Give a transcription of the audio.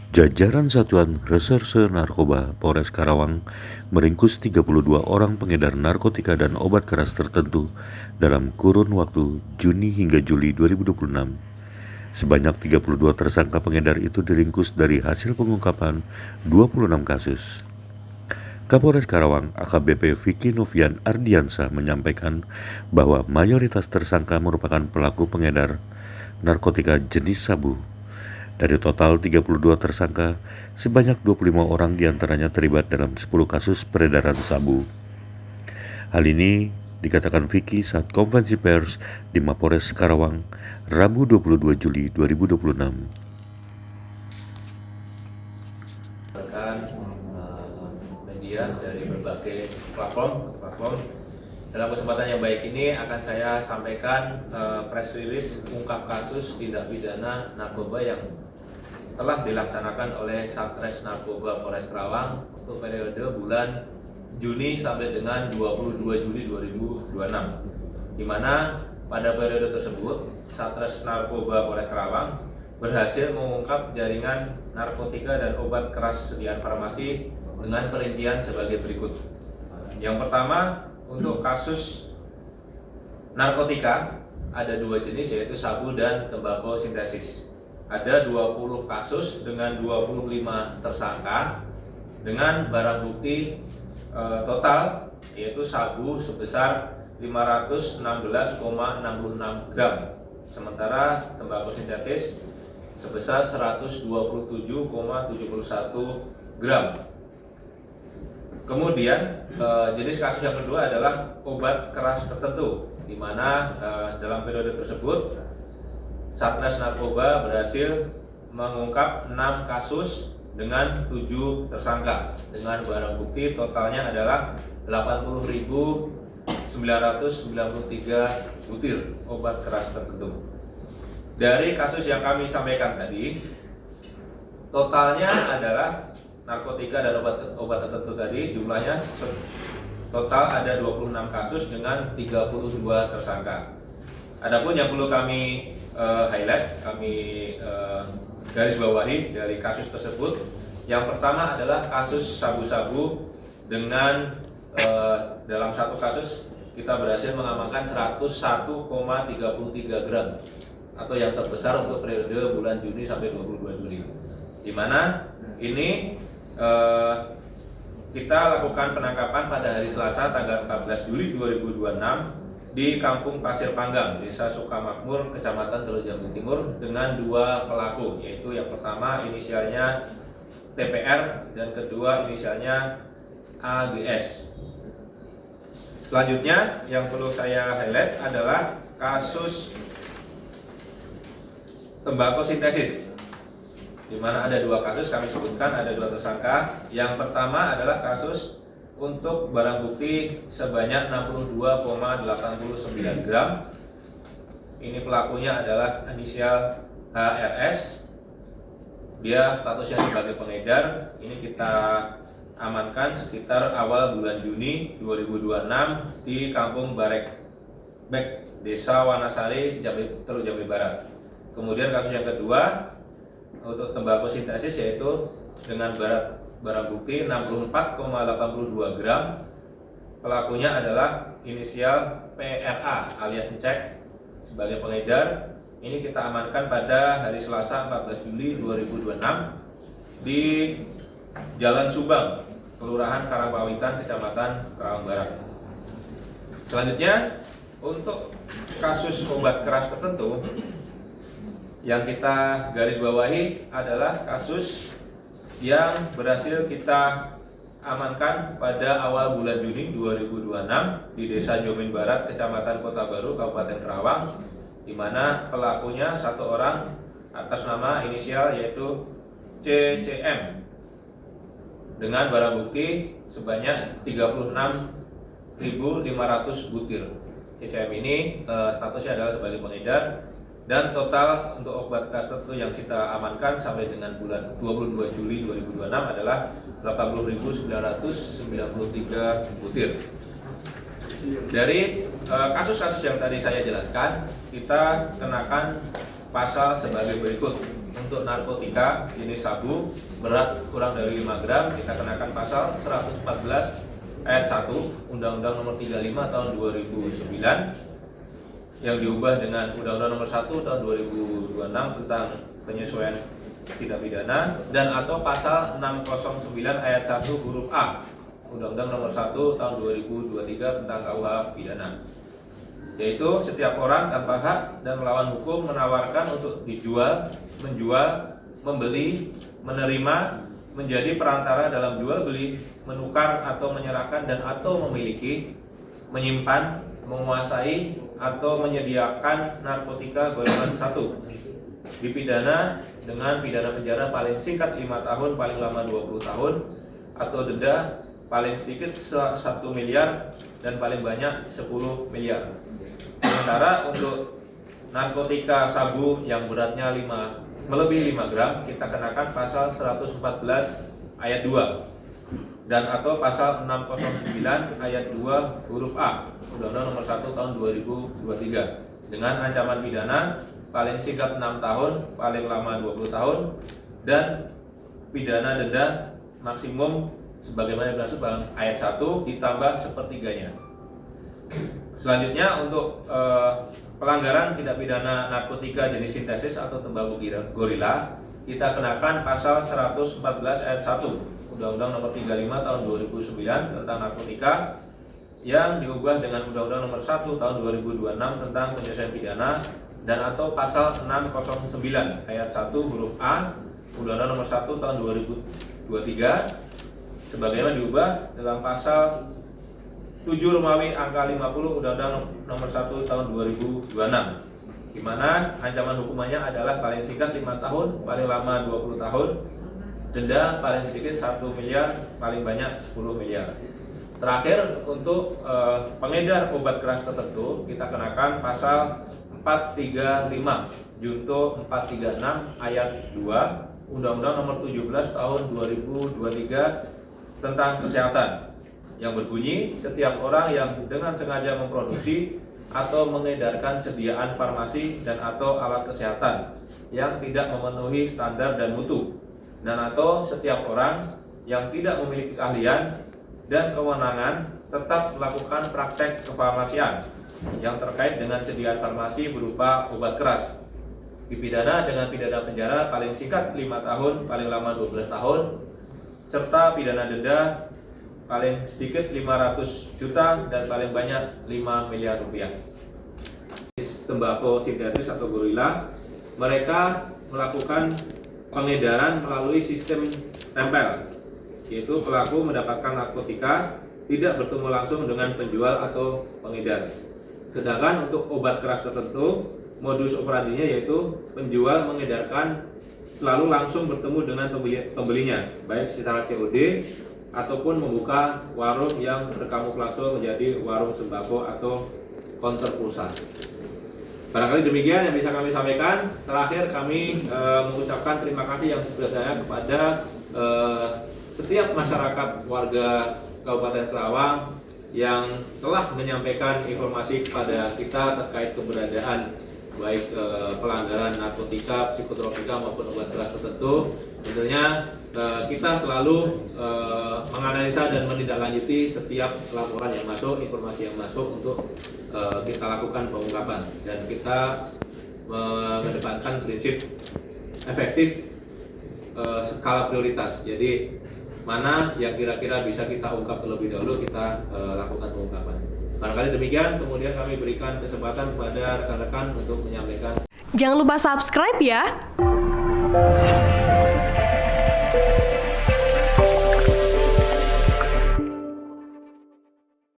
Jajaran Satuan Reserse Narkoba Polres Karawang meringkus 32 orang pengedar narkotika dan obat keras tertentu dalam kurun waktu Juni hingga Juli 2026. Sebanyak 32 tersangka pengedar itu diringkus dari hasil pengungkapan 26 kasus. Kapolres Karawang AKBP Vicky Novian Ardiansa menyampaikan bahwa mayoritas tersangka merupakan pelaku pengedar narkotika jenis sabu. Dari total 32 tersangka, sebanyak 25 orang diantaranya terlibat dalam 10 kasus peredaran sabu. Hal ini dikatakan Vicky saat konferensi pers di Mapores Karawang, Rabu 22 Juli 2026. Media dari berbagai platform. Dalam kesempatan yang baik ini akan saya sampaikan press release ungkap kasus tindak pidana narkoba yang telah dilaksanakan oleh Satres Narkoba Polres Karawang untuk periode bulan Juni sampai dengan 22 Juli 2026, di mana pada periode tersebut Satres Narkoba Polres Karawang berhasil mengungkap jaringan narkotika dan obat keras sediaan farmasi dengan perincian sebagai berikut. Yang pertama, untuk kasus narkotika ada dua jenis, yaitu sabu dan tembakau sintesis. Ada 20 kasus dengan 25 tersangka dengan barang bukti total yaitu sabu sebesar 516,66 gram, sementara tembakau sintetis sebesar 127,71 gram. Kemudian jenis kasus yang kedua adalah obat keras tertentu, di mana dalam periode tersebut Satres Narkoba berhasil mengungkap 6 kasus dengan 7 tersangka dengan barang bukti totalnya adalah 80.993 butir obat keras tertentu. Dari kasus yang kami sampaikan tadi, totalnya adalah narkotika dan obat tertentu tadi jumlahnya total ada 26 kasus dengan 32 tersangka. Adapun yang perlu kami highlight, kami garis bawahi dari kasus tersebut, yang pertama adalah kasus sabu-sabu dengan dalam satu kasus kita berhasil mengamankan 101,33 gram atau yang terbesar untuk periode bulan Juni sampai 22 Juli, di mana ini kita lakukan penangkapan pada hari Selasa tanggal 14 Juli 2026 di Kampung Pasir Panggang, Desa Sukamakmur, Kecamatan Teluk Jambe Timur dengan 2 pelaku, yaitu yang pertama inisialnya TPR dan kedua inisialnya AGS. Selanjutnya yang perlu saya highlight adalah kasus tembakau sintesis, di mana ada 2 kasus kami sebutkan, ada 2 tersangka. Yang pertama adalah kasus untuk barang bukti sebanyak 62,89 gram. Ini pelakunya adalah inisial HRS. Dia statusnya sebagai pengedar. Ini kita amankan sekitar awal bulan Juni 2026 di Kampung Barekbek, Desa Wanasari, Teluk Jambe Barat. Kemudian kasus yang kedua untuk tembakau sintesis, yaitu dengan barang bukti 64,82 gram. Pelakunya adalah inisial PRA alias Cek sebagai pengedar. Ini kita amankan pada hari Selasa 14 Juli 2026 di Jalan Subang, Kelurahan Karangpawitan, Kecamatan Karawang Barat. Selanjutnya, untuk kasus obat keras tertentu yang kita garis bawahi adalah kasus yang berhasil kita amankan pada awal bulan Juni 2026 di Desa Jomin Barat, Kecamatan Kota Baru, Kabupaten Karawang, di mana pelakunya 1 orang atas nama inisial yaitu CCM dengan barang bukti sebanyak 36.500 butir. CCM ini statusnya adalah sebagai pengedar. Dan total untuk obat keras tertentu yang kita amankan sampai dengan bulan 22 Juli 2026 adalah 80.993 butir. Dari kasus-kasus yang tadi saya jelaskan, kita kenakan pasal sebagai berikut. untuk narkotika jenis sabu berat kurang dari 5 gram, kita kenakan pasal 114 ayat 1 Undang-Undang Nomor 35 tahun 2009 yang diubah dengan Undang-Undang Nomor 1 tahun 2026 tentang penyesuaian tindak pidana, dan atau pasal 609 ayat 1 huruf A Undang-Undang Nomor 1 tahun 2023 tentang KUH pidana, yaitu setiap orang tanpa hak dan melawan hukum menawarkan untuk dijual, menjual, membeli, menerima, menjadi perantara dalam jual beli, menukar atau menyerahkan dan atau memiliki, menyimpan, menguasai atau menyediakan narkotika golongan 1, dipidana dengan pidana penjara paling singkat 5 tahun, paling lama 20 tahun, atau denda paling sedikit 1 miliar dan paling banyak 10 miliar. Sementara untuk narkotika sabu yang beratnya melebihi 5 gram, kita kenakan pasal 114 ayat 2 dan atau pasal 609 ayat 2 huruf A Undang-Undang Nomor 1 tahun 2023 dengan ancaman pidana paling singkat 6 tahun, paling lama 20 tahun, dan pidana denda maksimum sebagaimana dimaksud dalam ayat 1 ditambah sepertiganya. Selanjutnya untuk pelanggaran tindak pidana narkotika jenis sintesis atau tembakau gorila, kita kenakan pasal 114 ayat 1 Undang-Undang Nomor 35 tahun 2009 tentang narkotika yang diubah dengan Undang-Undang Nomor 1 tahun 2026 tentang penyelesaian pidana, dan atau pasal 609 ayat 1 huruf A Undang-Undang Nomor 1 tahun 2023 sebagaimana diubah dalam pasal 7 Romawi angka 50 Undang-Undang Nomor 1 tahun 2026, di mana ancaman hukumannya adalah paling singkat 5 tahun, paling lama 20 tahun, denda paling sedikit 1 miliar, paling banyak 10 miliar. Terakhir untuk pengedar obat keras tertentu, kita kenakan pasal 435 Junto 436 ayat 2 Undang-Undang Nomor 17 tahun 2023 tentang kesehatan, yang berbunyi setiap orang yang dengan sengaja memproduksi atau mengedarkan sediaan farmasi dan atau alat kesehatan yang tidak memenuhi standar dan mutu, dan atau setiap orang yang tidak memiliki keahlian dan kewenangan tetap melakukan praktek kefarmasian yang terkait dengan sediaan farmasi berupa obat keras, dipidana dengan pidana penjara paling singkat 5 tahun, paling lama 12 tahun, serta pidana denda paling sedikit 500 juta dan paling banyak 5 miliar rupiah. Tembakau sintetis atau gorila, mereka melakukan pengedaran melalui sistem tempel, yaitu pelaku mendapatkan narkotika tidak bertemu langsung dengan penjual atau pengedar. Sedangkan untuk obat keras tertentu, modus operandinya yaitu penjual mengedarkan selalu langsung bertemu dengan pembelinya, baik secara COD ataupun membuka warung yang berkamuflase menjadi warung sembako atau counter pulsa. Barangkali demikian yang bisa kami sampaikan. Terakhir kami mengucapkan terima kasih yang sebesar-besarnya kepada setiap masyarakat warga Kabupaten Kerawang yang telah menyampaikan informasi kepada kita terkait keberadaan baik pelanggaran narkotika, psikotropika maupun obat keras tertentu. Tentunya kita selalu menganalisa dan menindaklanjuti setiap laporan yang masuk, informasi yang masuk untuk kita lakukan pengungkapan, dan kita mengedepankan prinsip efektif skala prioritas. Jadi mana yang kira-kira bisa kita ungkap terlebih dahulu, kita lakukan pengungkapan. Barangkali demikian, kemudian kami berikan kesempatan kepada rekan-rekan untuk menyampaikan. Jangan lupa subscribe ya.